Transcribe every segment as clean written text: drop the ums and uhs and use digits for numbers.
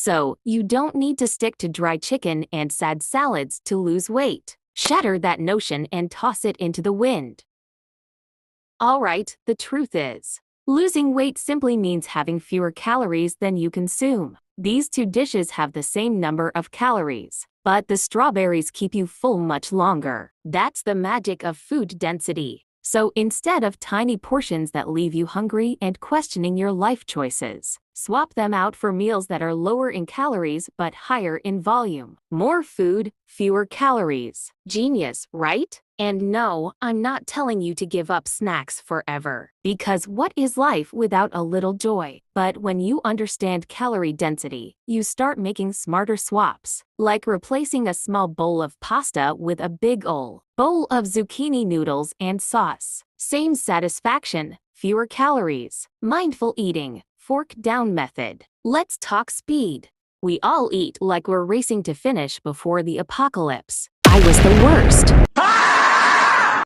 So, you don't need to stick to dry chicken and sad salads to lose weight. Shatter that notion and toss it into the wind. Alright, the truth is, losing weight simply means having fewer calories than you consume. These two dishes have the same number of calories, but the strawberries keep you full much longer. That's the magic of food density. So instead of tiny portions that leave you hungry and questioning your life choices, swap them out for meals that are lower in calories but higher in volume. More food, fewer calories. Genius, right? And no, I'm not telling you to give up snacks forever. Because what is life without a little joy? But when you understand calorie density, you start making smarter swaps, like replacing a small bowl of pasta with a big bowl of zucchini noodles and sauce. Same satisfaction, fewer calories. Mindful eating, fork down method. Let's talk speed. We all eat like we're racing to finish before the apocalypse. I was the worst.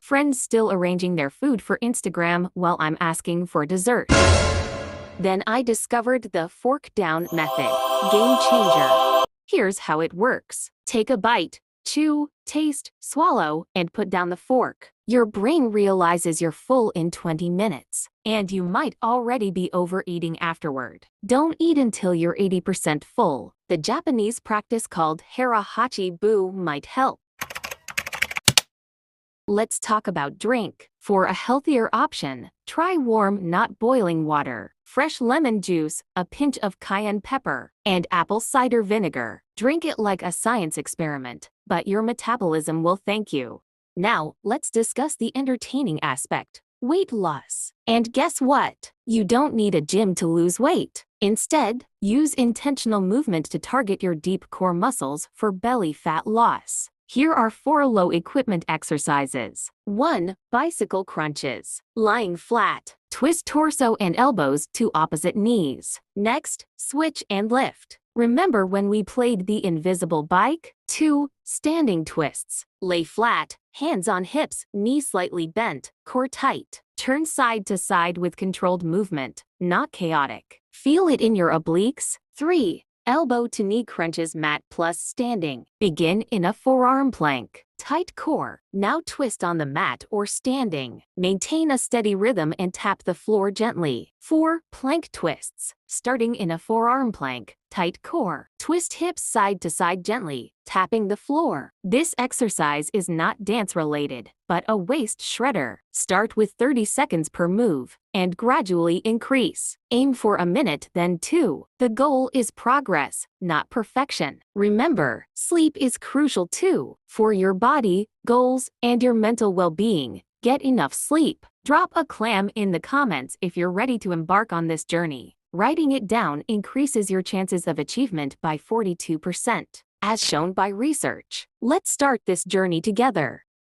Friends still arranging their food for Instagram while I'm asking for dessert. Then I discovered the fork down method. Game changer. Here's how it works. Take a bite, chew, taste, swallow, and put down the fork. Your brain realizes you're full in 20 minutes, and you might already be overeating afterward. Don't eat until you're 80% full. The Japanese practice called hara-hachi bu might help. Let's talk about drink. For a healthier option, try warm, not boiling water, fresh lemon juice, a pinch of cayenne pepper, and apple cider vinegar. Drink it like a science experiment, but your metabolism will thank you. Now, let's discuss the entertaining aspect, weight loss. And guess what? You don't need a gym to lose weight. Instead, use intentional movement to target your deep core muscles for belly fat loss. Here are 4 low equipment exercises. 1. Bicycle crunches. Lying flat. Twist torso and elbows to opposite knees. Next, switch and lift. Remember when we played the invisible bike? 2. Standing twists. Lay flat, hands on hips, knee slightly bent, core tight. Turn side to side with controlled movement, not chaotic. Feel it in your obliques. 3. Elbow to knee crunches mat plus standing. Begin in a forearm plank. Tight core. Now twist on the mat or standing. Maintain a steady rhythm and tap the floor gently. 4. Plank twists. Starting in a forearm plank. Tight core. Twist hips side to side gently, tapping the floor. This exercise is not dance related, but a waist shredder. Start with 30 seconds per move, and gradually increase. Aim for a minute, then 2. The goal is progress, not perfection. Remember, sleep is crucial too. For your body, goals, and your mental well-being, get enough sleep. Drop a clam in the comments if you're ready to embark on this journey. Writing it down increases your chances of achievement by 42%, as shown by research. Let's start this journey together.